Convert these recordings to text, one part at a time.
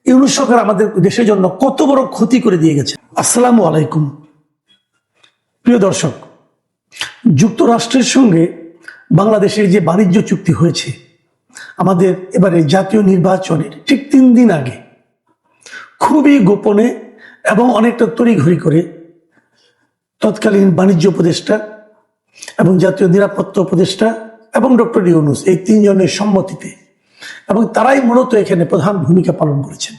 ইউনূস সরকার আমাদের দেশের জন্য কত বড় ক্ষতি করে দিয়ে গেছে। আসসালামু আলাইকুম প্রিয় দর্শক, যুক্তরাষ্ট্রের সঙ্গে বাংলাদেশের যে বাণিজ্য চুক্তি হয়েছে আমাদের এবারে জাতীয় নির্বাচনের ঠিক 3 দিন আগে খুবই গোপনে এবং অনেকটা তড়িঘড়ি করে তৎকালীন বাণিজ্য উপদেষ্টা এবং জাতীয় নিরাপত্তা উপদেষ্টা এবং ডক্টর ইউনূস এই 3 জনের সম্মতিতে, এবং তারাই মূলত এখানে প্রধান ভূমিকা পালন করেছেন।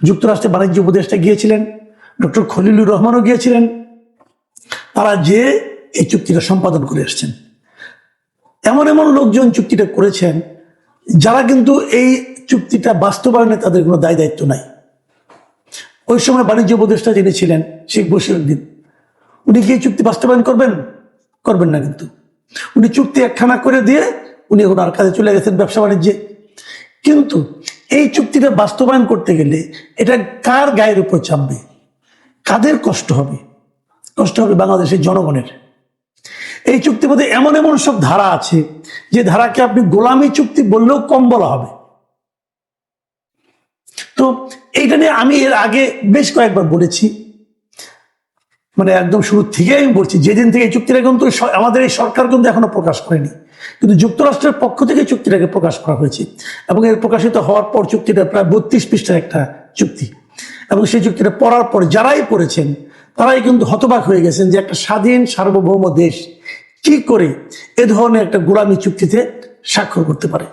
যুক্তরাষ্ট্রের বাণিজ্য উপদেষ্টা গিয়েছিলেন, ডক্টর খলিলুর রহমানও গিয়েছিলেন। তারা যে এই চুক্তিটা সম্পাদন করে এসছেন, এমন এমন লোকজন চুক্তিটা করেছেন যারা কিন্তু এই চুক্তিটা বাস্তবায়নে তাদের কোনো দায় দায়িত্ব নাই। ওই সময় বাণিজ্য উপদেষ্টা যিনি ছিলেন শেখ বশিরউদ্দিন, উনি কি এই চুক্তি বাস্তবায়ন করবেন না, কিন্তু উনি চুক্তি একখানা করে দিয়ে উনি ওনার কাজে চলে গেছেন ব্যবসা বাণিজ্যে। কিন্তু এই চুক্তিটা বাস্তবায়ন করতে গেলে এটা কার গায়ের উপর চাপবে, কাদের কষ্ট হবে? কষ্ট হবে বাংলাদেশের জনগণের। এই চুক্তির মধ্যে এমন এমন সব ধারা আছে যে ধারাকে আপনি গোলামি চুক্তি বললেও কম বলা হবে। তো এইটা নিয়ে আমি এর আগে বেশ কয়েকবার বলেছি, মানে একদম শুরু থেকে আমি বলছি, যেদিন থেকে এই চুক্তিটা কিন্তু আমাদের এই সরকার কিন্তু এখনো প্রকাশ করেনি, কিন্তু যুক্তরাষ্ট্রের পক্ষ থেকে চুক্তিটাকে প্রকাশ করা হয়েছে এবং এর প্রকাশিত হওয়ার পর চুক্তিটা প্রায় 32 পৃষ্ঠার একটা চুক্তি, এবং সেই চুক্তিটা পড়ার পর যারাই পড়েছেন তারাই কিন্তু হতবাক হয়ে গেছেন যে একটা স্বাধীন সার্বভৌম দেশ কি করে এ ধরনের একটা গোলামি চুক্তিতে স্বাক্ষর করতে পারে।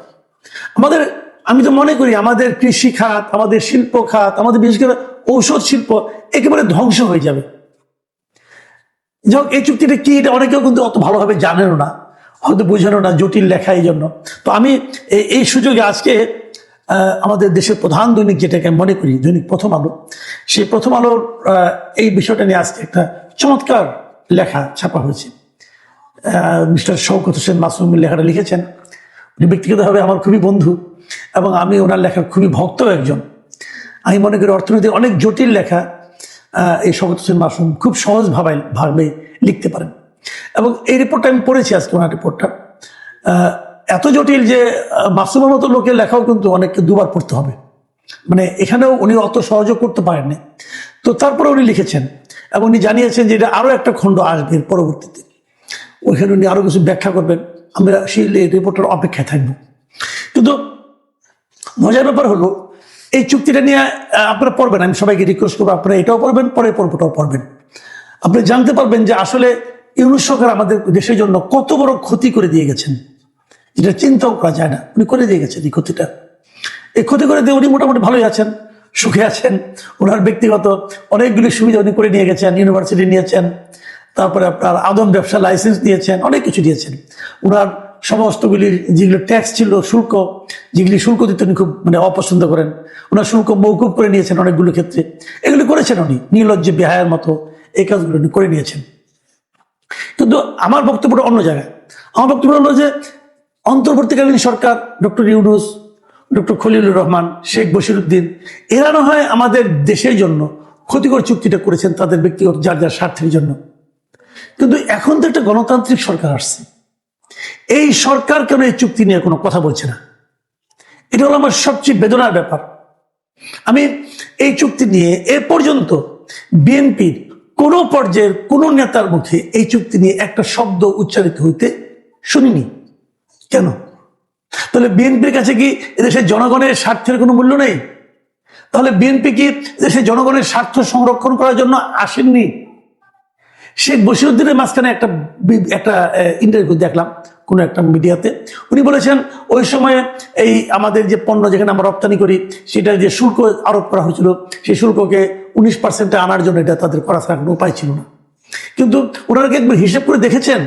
আমি তো মনে করি আমাদের কৃষি খাত, আমাদের শিল্প খাত, আমাদের বিশেষ করে ঔষধ শিল্প একেবারে ধ্বংস হয়ে যাবে। যাই হোক, এই চুক্তিটা কি এটা অনেকেও কিন্তু অত ভালোভাবে জানেনও না, হয়তো বোঝানো না, জটিল লেখা এই জন্য। তো আমি এই সুযোগে আজকে আমাদের দেশের প্রধান দৈনিক যেটাকে মনে করি দৈনিক প্রথম আলো, সেই প্রথম আলোর এই বিষয়টা নিয়ে আজকে একটা চমৎকার লেখা ছাপা হয়েছে। মিস্টার শওকত হোসেন মাসুম লেখাটা লিখেছেন। উনি ব্যক্তিগতভাবে আমার খুবই বন্ধু এবং আমি ওনার লেখার খুবই ভক্ত একজন। আমি মনে করি অর্থনৈতিক অনেক জটিল লেখা এই শওকত হোসেন মাসুম খুব সহজ ভাবে লিখতে পারেন, এবং এই রিপোর্টটা আমি পড়েছি আজকে। ওনার রিপোর্টটা এত জটিল যে মাসুমের মতো লোকের লেখাও কিন্তু অনেককে দুবার পড়তে হবে, মানে এখানেও উনি অত সহযোগ করতে পারেননি। তো তারপরে উনি লিখেছেন এবং উনি জানিয়েছেন যে এটা আরো একটা খণ্ড আসবে পরবর্তীতে, ওইখানে উনি আরো কিছু ব্যাখ্যা করবেন। আমরা সেই রিপোর্টের অপেক্ষায় থাকবো। কিন্তু মজার ব্যাপার হলো এই চুক্তিটা নিয়ে আপনারা পড়বেন, আমি সবাইকে রিকোয়েস্ট করবো আপনারা এটাও পড়বেন, পরের পর্বটাও পড়বেন। আপনি জানতে পারবেন যে আসলে ইউনূস সরকার আমাদের দেশের জন্য কত বড় ক্ষতি করে দিয়ে গেছেন, যেটা চিন্তাও করা যায় না। উনি করে দিয়ে গেছেন এই ক্ষতিটা। এই ক্ষতি করে দিয়ে উনি মোটামুটি ভালোই আছেন, সুখে আছেন। ওনার ব্যক্তিগত অনেকগুলি সুবিধা উনি করে নিয়ে গেছেন, ইউনিভার্সিটি নিয়েছেন, তারপরে আপনার আদম ব্যবসা লাইসেন্স দিয়েছেন, অনেক কিছু দিয়েছেন। ওনার সমস্তগুলির যেগুলো ট্যাক্স ছিল, শুল্ক, যেগুলি শুল্ক দিতে উনি খুব অপছন্দ করেন, ওনার শুল্ক মৌকুব করে নিয়েছেন অনেকগুলো ক্ষেত্রে। এগুলি করেছেন উনি নির্লজ্জে বেহায়ার মতো, এই কাজগুলো উনি করে নিয়েছেন। কিন্তু আমার বক্তব্যটা অন্য জায়গায়। আমার বক্তব্য হলো যে অন্তর্বর্তীকালীন সরকার, ডক্টর ইউনূস, ডক্টর খলিলুর রহমান, শেখ বশিরউদ্দিন, এরা না হয় আমাদের দেশের জন্য ক্ষতিকর চুক্তিটা করেছেন তাদের ব্যক্তিগত যার যার স্বার্থের জন্য, কিন্তু এখন তো একটা গণতান্ত্রিক সরকার আসছে, এই সরকার কেন এই চুক্তি নিয়ে কোনো কথা বলছে না? এটা হলো আমার সবচেয়ে বেদনার ব্যাপার। আমি এই চুক্তি নিয়ে এ পর্যন্ত বিএনপির কোন পর্যায়ের কোন নেতার মুখে এই চুক্তি নিয়ে একটা শব্দ উচ্চারিত হইতে শুনিনি। কেন? তাহলে বিএনপির কাছে কি এদেশের জনগণের স্বার্থের কোনো মূল্য নেই? তাহলে বিএনপি কি দেশের জনগণের স্বার্থ সংরক্ষণ করার জন্য আসেননি? শেখ বশিরউদ্দিনের মাঝখানে একটা ইন্টারভিউ দেখলাম কোনো একটা মিডিয়াতে, উনি বলেছেন ওই সময়ে এই আমাদের যে পণ্য যেখানে আমরা রপ্তানি করি সেটা যে শুল্ক আরোপ করা হয়েছিল, সেই শুল্ককে 19% আনার জন্য এটা তাদের করা ছাড়া কোনো উপায় ছিল না। কিন্তু ওনারা কি একবার হিসেব করে দেখেছেন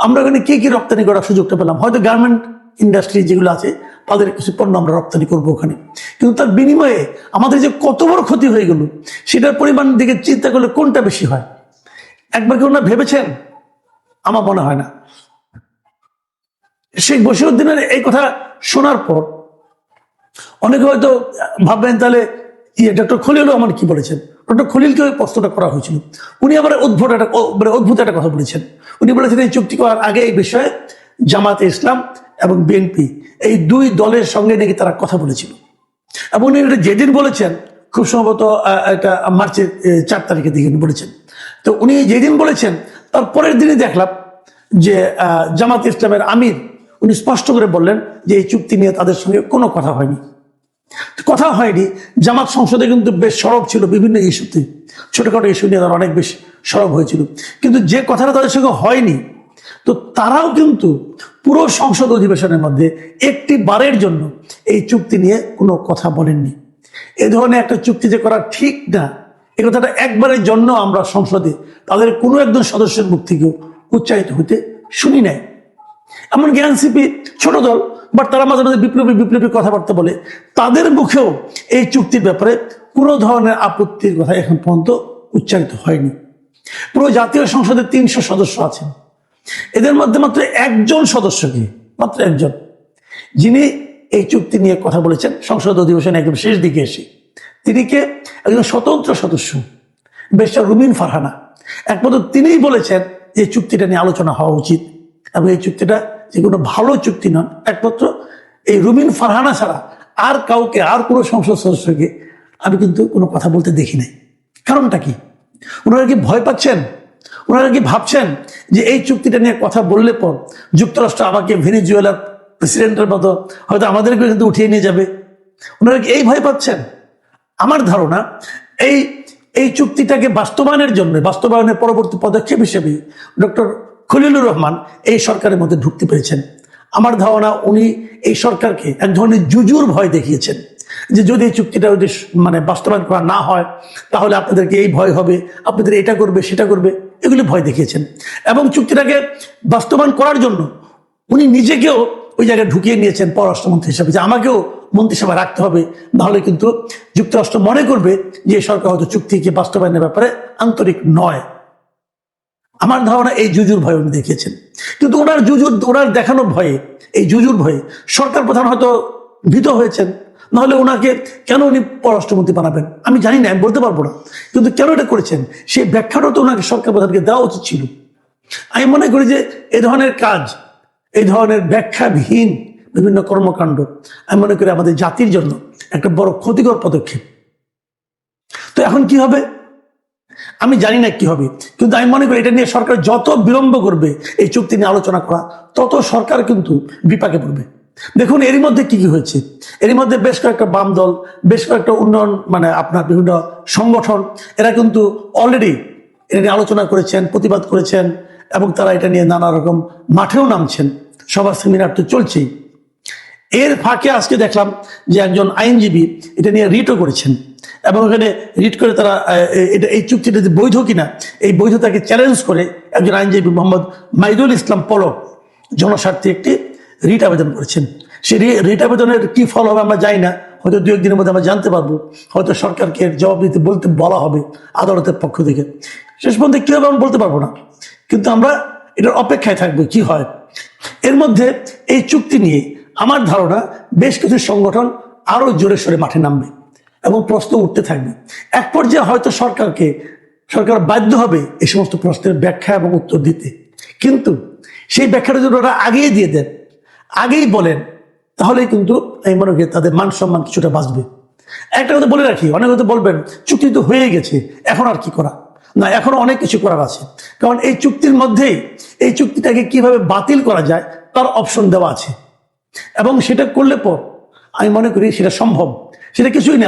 আমরা ওখানে কি কি রপ্তানি করার সুযোগটা পেলাম? হয়তো গার্মেন্ট ইন্ডাস্ট্রি যেগুলো আছে তাদের কিছু পণ্য আমরা রপ্তানি করবো ওখানে, কিন্তু তার বিনিময়ে আমাদের যে কত বড় ক্ষতি হয়ে গেল সেটার পরিমাণ দিকে চিন্তা করলে কোনটা বেশি হয়? একবার কি ওনারা ভেবেছেন? আমার মনে হয় না। শেখ বশিরউদ্দিনের এই কথা শোনার পর অনেকে হয়তো ভাববেন তাহলে ডক্টর খলিল রহমান কি বলেছেন। ডক্টর খলিলকে ওই প্রশ্নটা করা হয়েছিল, উনি আবার অদ্ভুত একটা কথা বলেছেন। উনি বলেছেন এই চুক্তি করার আগে এই বিষয়ে জামাতে ইসলাম এবং বিএনপি এই দুই দলের সঙ্গে নাকি তারা কথা বলেছিল। এবং উনি এটা যেদিন বলেছেন, খুব সম্ভবত এটা মার্চের 4 তারিখের দিকে বলেছেন। তো উনি যেদিন বলেছেন তার পরের দিনই দেখলাম যে জামাত ইসলামের আমির উনি স্পষ্ট করে বললেন যে এই চুক্তি নিয়ে তাদের সঙ্গে কোনো কথা হয়নি। কথা হয়নি। জামাত সংসদে কিন্তু বেশ সরব ছিল বিভিন্ন ইস্যুতে, ছোটখাটো ইস্যু নিয়ে তারা অনেক বেশ সরব হয়েছিল, কিন্তু যে কথাটা তাদের সঙ্গে হয়নি, তো তারাও কিন্তু পুরো সংসদ অধিবেশনের মধ্যে একটি বারের জন্য এই চুক্তি নিয়ে কোনো কথা বলেননি। এ ধরনের একটা চুক্তি যে করা ঠিক না, এই কথাটা একবারের জন্য আমরা সংসদে তাদের কোনো একজন সদস্যের মুখ থেকেও উচ্চারিত হতে শুনি নাই। এমনকি এনসিপি ছোট দল, বাট তারা মাঝে মাঝে বিপ্লবী বিপ্লবী কথাবার্তা বলে, তাদের মুখেও এই চুক্তির ব্যাপারে কোনো ধরনের আপত্তির কথা এখন পর্যন্ত উচ্চারিত হয়নি। পুরো জাতীয় সংসদে 300 সদস্য আছেন, এদের মধ্যে মাত্র একজন সদস্যকে, মাত্র একজন, যিনি এই চুক্তি নিয়ে কথা বলেছেন সংসদ অধিবেশনে একদম শেষ দিকে এসে, তিনি কে? একজন স্বতন্ত্র সদস্য, ব্যারিস্টার রুমিন ফারহানা। একমাত্র তিনিই বলেছেন যে চুক্তিটা নিয়ে আলোচনা হওয়া উচিত, এবং এই চুক্তিটা যে কোনো ভালো চুক্তি নন, একমাত্র এই রুমিন ফারহানা ছাড়া আর কাউকে, আর কোনো সংসদ সদস্যকে আমি কিন্তু কোনো কথা বলতে দেখি নাই। কারণটা কি? ওনারা কি ভয় পাচ্ছেন? ওনারা কি ভাবছেন যে এই চুক্তিটা নিয়ে কথা বললে পর যুক্তরাষ্ট্র আমাকে ভেনেজুয়েলার প্রেসিডেন্টের মতো হয়তো আমাদেরকে কিন্তু উঠিয়ে নিয়ে যাবে? ওনারা কি এই ভয় পাচ্ছেন? আমার ধারণা এই চুক্তিটাকে বাস্তবায়নের পরবর্তী পদক্ষেপ হিসেবে ডক্টর খলিলুর রহমান এই সরকারের মধ্যে ঢুকতে পেরেছেন। আমার ধারণা উনি এই সরকারকে এক ধরনের জুজুর ভয় দেখিয়েছেন, যে যদি এই চুক্তিটা যদি বাস্তবায়ন করা না হয় তাহলে আপনাদেরকে এই ভয় হবে, আপনাদের এটা করবে সেটা করবে, এগুলি ভয় দেখিয়েছেন। এবং চুক্তিটাকে বাস্তবায়ন করার জন্য উনি নিজেকেও ওই জায়গায় ঢুকিয়ে নিয়েছেন পররাষ্ট্রমন্ত্রী হিসাবে, যে আমাকেও মন্ত্রিসভায় রাখতে হবে, নাহলে কিন্তু যুক্তরাষ্ট্র মনে করবে যে সরকার হয়তো চুক্তিকে বাস্তবায়নের ব্যাপারে আন্তরিক নয়। আমার ধারণা এই জুজুর ভয় উনি দেখিয়েছেন। কিন্তু ওনার দেখানো ভয়ে, এই জুজুর ভয়ে সরকার প্রধান হয়তো ভীত হয়েছেন, নাহলে ওনাকে কেন উনি পররাষ্ট্রমন্ত্রী বানাবেন আমি জানি না, আমি বলতে পারবো না। কিন্তু কেন এটা করেছেন সেই ব্যাখ্যাটা তো ওনাকে সরকার প্রধানকে দেওয়া উচিত ছিল। আমি মনে করি যে এই ধরনের কাজ, এই ধরনের ব্যাখ্যাবিহীন বিভিন্ন কর্মকাণ্ড আমি মনে করি আমাদের জাতির জন্য একটা বড় ক্ষতিকর পদক্ষেপ। তো এখন কি হবে আমি জানি না কি হবে, কিন্তু আমি মনে করি এটা নিয়ে সরকার যত বিলম্ব করবে এই চুক্তি নিয়ে আলোচনা করা, তত সরকার কিন্তু বিপাকে পড়বে। দেখুন এরই মধ্যে কি কি হয়েছে। এরই মধ্যে বেশ কয়েকটা বাম দল, বেশ কয়েকটা উন্নয়ন আপনার বিভিন্ন সংগঠন, এরা কিন্তু অলরেডি এটা নিয়ে আলোচনা করেছেন, প্রতিবাদ করেছেন, এবং তারা এটা নিয়ে নানা রকম মাঠেও নামছেন, সবার সেমিনার তো চলছেই। এর ফাঁকে আজকে দেখলাম যে একজন আইনজীবী এটা নিয়ে রিটও করেছেন, এবং এখানে রিট করে তারা এই চুক্তিটা যে বৈধ কিনা এই বৈধতাকে চ্যালেঞ্জ করে একজন আইনজীবী মোহাম্মদ মাইদুল ইসলাম পলক জনস্বার্থে একটি রিট আবেদন করেছেন। সেই রিট আবেদনের কি ফল হবে আমরা জানি না, হয়তো 2-1 দিনের মধ্যে আমরা জানতে পারবো, হয়তো সরকারকে জবাব দিতে বলা হবে আদালতের পক্ষ থেকে। শেষ পর্যন্ত কি হবে আমি বলতে পারবো না, কিন্তু আমরা এটার অপেক্ষায় থাকবো কি হয়। এর মধ্যে এই চুক্তি নিয়ে আমার ধারণা বেশ কিছু সংগঠন আরো জোরে সোরে মাঠে নামবে এবং প্রশ্ন উঠতে থাকবে। এক পর্যায়ে হয়তো সরকার বাধ্য হবে এই সমস্ত প্রশ্নের ব্যাখ্যা এবং উত্তর দিতে, কিন্তু সেই ব্যাখ্যাটা যদি ওরা আগেই দিয়ে দেন, আগেই বলেন, তাহলে কিন্তু আমি মনে করি তাদের মান সম্মান কিছুটা বাঁচবে। একটা কথা বলে রাখি, অনেক কথা বলবেন চুক্তি তো হয়ে গেছে এখন আর কি করা, না এখনো অনেক কিছু করার আছে। কারণ এই চুক্তির মধ্যেই এই চুক্তিটাকে কিভাবে বাতিল করা যায় তার অপশন দেওয়া আছে, এবং সেটা করলে পর আমি মনে করি সেটা সম্ভব। সেটা কিছুই না,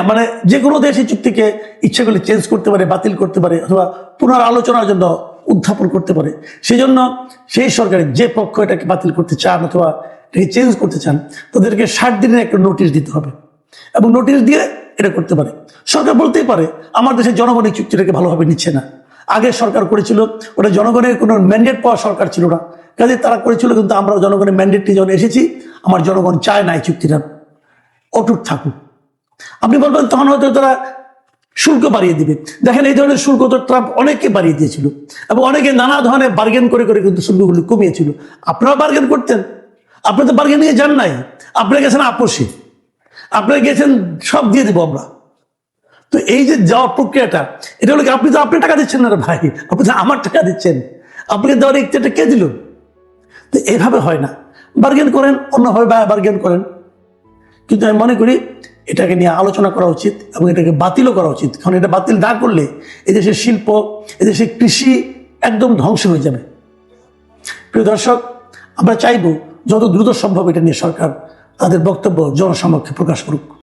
যে কোনো দেশ এই চুক্তিকে ইচ্ছা করলে চেঞ্জ করতে পারে, বাতিল করতে পারে, অথবা পুনরালোচনার জন্য উত্থাপন করতে পারে। সেই জন্য সেই সরকারের যে পক্ষ এটাকে বাতিল করতে চান অথবা এটাকে চেঞ্জ করতে চান, তাদেরকে 60 দিনের একটা নোটিশ দিতে হবে, এবং নোটিশ দিয়ে এটা করতে পারে। সরকার বলতেই পারে আমার দেশের জনগণ এই চুক্তিটাকে ভালোভাবে নিচ্ছে না। আগে সরকার করেছিল, ওটা জনগণের কোনো ম্যান্ডেট পাওয়া সরকার ছিল না, কাজে তারা করেছিল, কিন্তু আমরা জনগণের ম্যান্ডেটটি যখন এসেছি আমার জনগণ চায় না এই চুক্তিটা অটুট থাকুক। আপনি বলবেন তখন হয়তো তারা শুল্ক বাড়িয়ে দিবে। দেখেন এই ধরনের শুল্ক তো ট্রাম্প অনেককে বাড়িয়ে দিয়েছিল, এবং অনেকে নানা ধরনের বার্গেন করে করে কিন্তু শুল্কগুলো কমিয়েছিল। আপনারা বার্গেন করতেন, আপনি তো বার্গেনিংয়ে যান নাই, আপনারা গেছেন আপোষে, আপনারা গেছেন সব দিয়ে দেবো আমরা। তো এই যে যাওয়ার প্রক্রিয়াটা, এটা হলো কি আপনি তো আপনার টাকা দিচ্ছেন না রে ভাই, আপনি তো আমার টাকা দিচ্ছেন, আপনাকে দেওয়ার ইচ্ছাটা কে দিল? তো এইভাবে হয় না, বার্গেন করেন, অন্যভাবে বার্গেন করেন। কিন্তু আমি মনে করি এটাকে নিয়ে আলোচনা করা উচিত এবং এটাকে বাতিলও করা উচিত। কারণ এটা বাতিল না করলে এদেশের শিল্প, এদেশের কৃষি একদম ধ্বংস হয়ে যাবে। প্রিয় দর্শক, আমরা চাইব যত দ্রুত সম্ভব এটা নিয়ে সরকার তাদের বক্তব্য জনসমক্ষে প্রকাশ করুক।